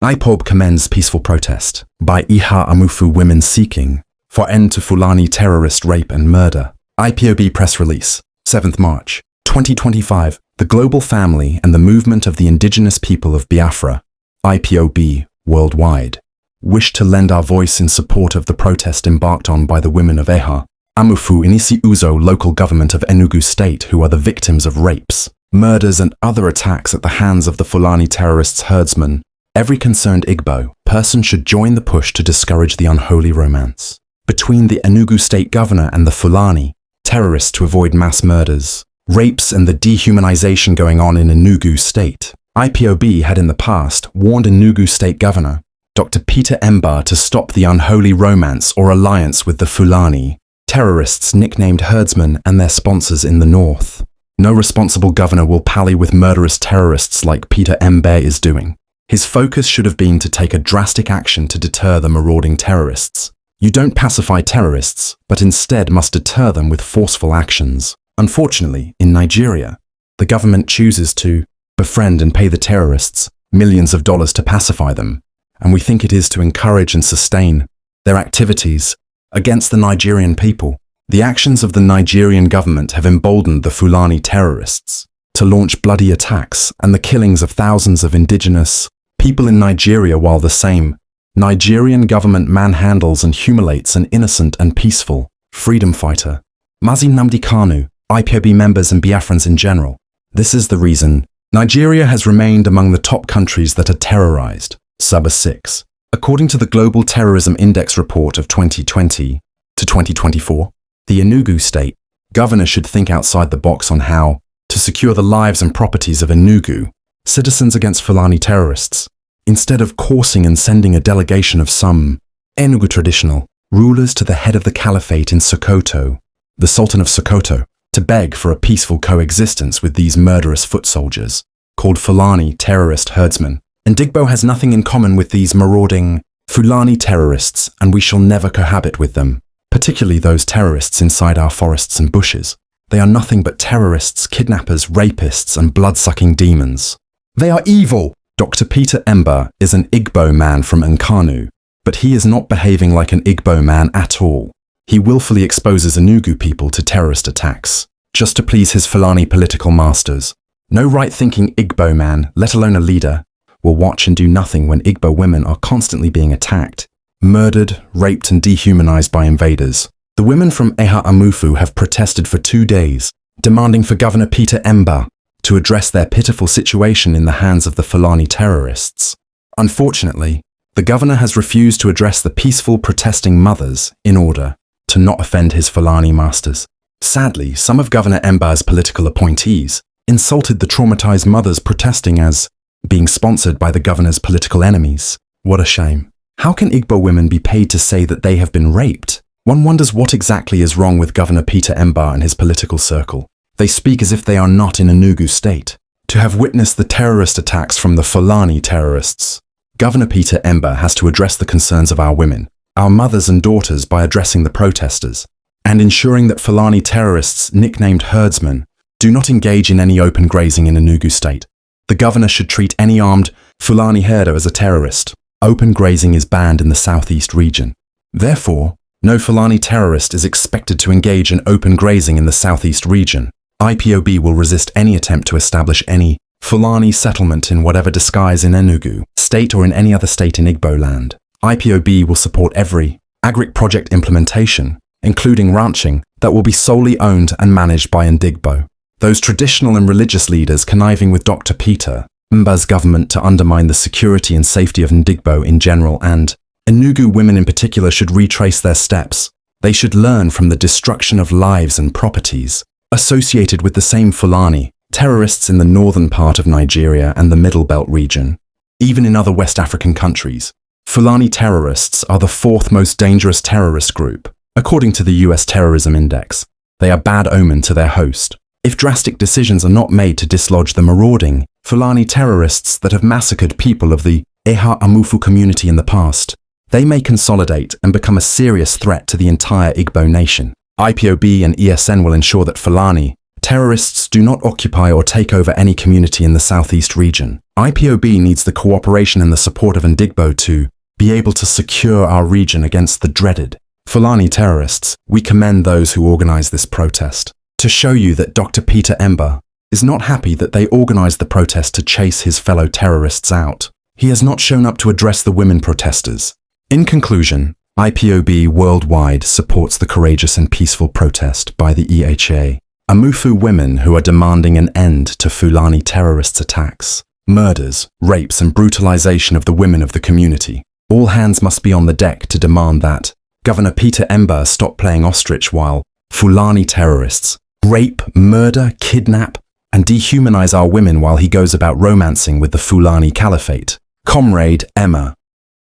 IPOB commends peaceful protest by Eha Amufu women seeking for end to Fulani terrorist rape and murder. IPOB press release, 7th March, 2025. The global family and the movement of the Indigenous People of Biafra, IPOB, worldwide, wish to lend our voice in support of the protest embarked on by the women of Eha Amufu Inisi Uzo local government of Enugu State, who are the victims of rapes, murders and other attacks at the hands of the Fulani terrorists herdsmen. Every concerned Igbo person should join the push to discourage the unholy romance between the Enugu State Governor and the Fulani terrorists to avoid mass murders, rapes and the dehumanization going on in Enugu State. IPOB had in the past warned Enugu State Governor Dr. Peter Emba to stop the unholy romance or alliance with the Fulani terrorists nicknamed herdsmen and their sponsors in the north. No responsible governor will pally with murderous terrorists like Peter Emba is doing. His focus should have been to take a drastic action to deter the marauding terrorists. You don't pacify terrorists, but instead must deter them with forceful actions. Unfortunately, in Nigeria, the government chooses to befriend and pay the terrorists millions of dollars to pacify them, and we think it is to encourage and sustain their activities against the Nigerian people. The actions of the Nigerian government have emboldened the Fulani terrorists to launch bloody attacks and the killings of thousands of indigenous people in Nigeria, while the same Nigerian government manhandles and humiliates an innocent and peaceful freedom fighter. Mazi Nnamdi Kanu, IPOB members and Biafrans in general. This is the reason Nigeria has remained among the top countries that are terrorized. Sub 6. According to the Global Terrorism Index report of 2020 to 2024, the Enugu State Governor should think outside the box on how to secure the lives and properties of Enugu citizens against Fulani terrorists, instead of coarsing and sending a delegation of some Enugu Traditional Rulers to the head of the Caliphate in Sokoto, the Sultan of Sokoto, to beg for a peaceful coexistence with these murderous footsoldiers, called Fulani terrorist herdsmen. Ndigbo has nothing in common with these marauding Fulani terrorists, and we shall never cohabit with them, particularly those terrorists inside our forests and bushes. They are nothing but terrorists, kidnappers, rapists, and blood-sucking demons. They are evil! Dr. Peter Emba is an Igbo man from Nkanu, but he is not behaving like an Igbo man at all. He willfully exposes Enugu people to terrorist attacks, just to please his Fulani political masters. No right-thinking Igbo man, let alone a leader, will watch and do nothing when Igbo women are constantly being attacked, murdered, raped, and dehumanized by invaders. The women from Eha Amufu have protested for 2 days, demanding for Governor Peter Emba to address their pitiful situation in the hands of the Fulani terrorists. Unfortunately, the governor has refused to address the peaceful protesting mothers in order to not offend his Fulani masters. Sadly, some of Governor Emba's political appointees insulted the traumatized mothers protesting as being sponsored by the governor's political enemies. What a shame. How can Igbo women be paid to say that they have been raped? One wonders what exactly is wrong with Governor Peter Emba and his political circle. They speak as if they are not in Enugu State. To have witnessed the terrorist attacks from the Fulani terrorists, Governor Peter Emba has to address the concerns of our women, our mothers and daughters, by addressing the protesters and ensuring that Fulani terrorists, nicknamed herdsmen, do not engage in any open grazing in Enugu State. The governor should treat any armed Fulani herder as a terrorist. Open grazing is banned in the southeast region. Therefore, no Fulani terrorist is expected to engage in open grazing in the southeast region. IPOB will resist any attempt to establish any Fulani settlement in whatever disguise in Enugu State or in any other state in Igbo land. IPOB will support every agric project implementation, including ranching, that will be solely owned and managed by Ndigbo. Those traditional and religious leaders conniving with Dr. Peter Emba's government to undermine the security and safety of Ndigbo in general and Enugu women in particular should retrace their steps. They should learn from the destruction of lives and properties associated with the same Fulani terrorists in the northern part of Nigeria and the Middle Belt region. Even in other West African countries, Fulani terrorists are the fourth most dangerous terrorist group, according to the US Terrorism Index. They are bad omen to their host. If drastic decisions are not made to dislodge the marauding Fulani terrorists that have massacred people of the Eha Amufu community in the past, they may consolidate and become a serious threat to the entire Igbo nation. IPOB and ESN will ensure that Fulani Terrorists do not occupy or take over any community in the southeast region. IPOB needs the cooperation and the support of Ndigbo to be able to secure our region against the dreaded Fulani terrorists. We commend those who organize this protest. To show you that Dr. Peter Emba is not happy that they organized the protest to chase his fellow terrorists out. He has not shown up to address the women protesters. In conclusion, IPOB worldwide supports the courageous and peaceful protest by the Eha Amufu women who are demanding an end to Fulani terrorists' attacks, murders, rapes and brutalization of the women of the community. All hands must be on the deck to demand that Governor Peter Emba stop playing ostrich while Fulani terrorists rape, murder, kidnap, and dehumanize our women while he goes about romancing with the Fulani Caliphate. Comrade Emma,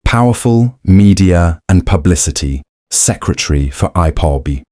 Powerful Media and Publicity Secretary for IPOB.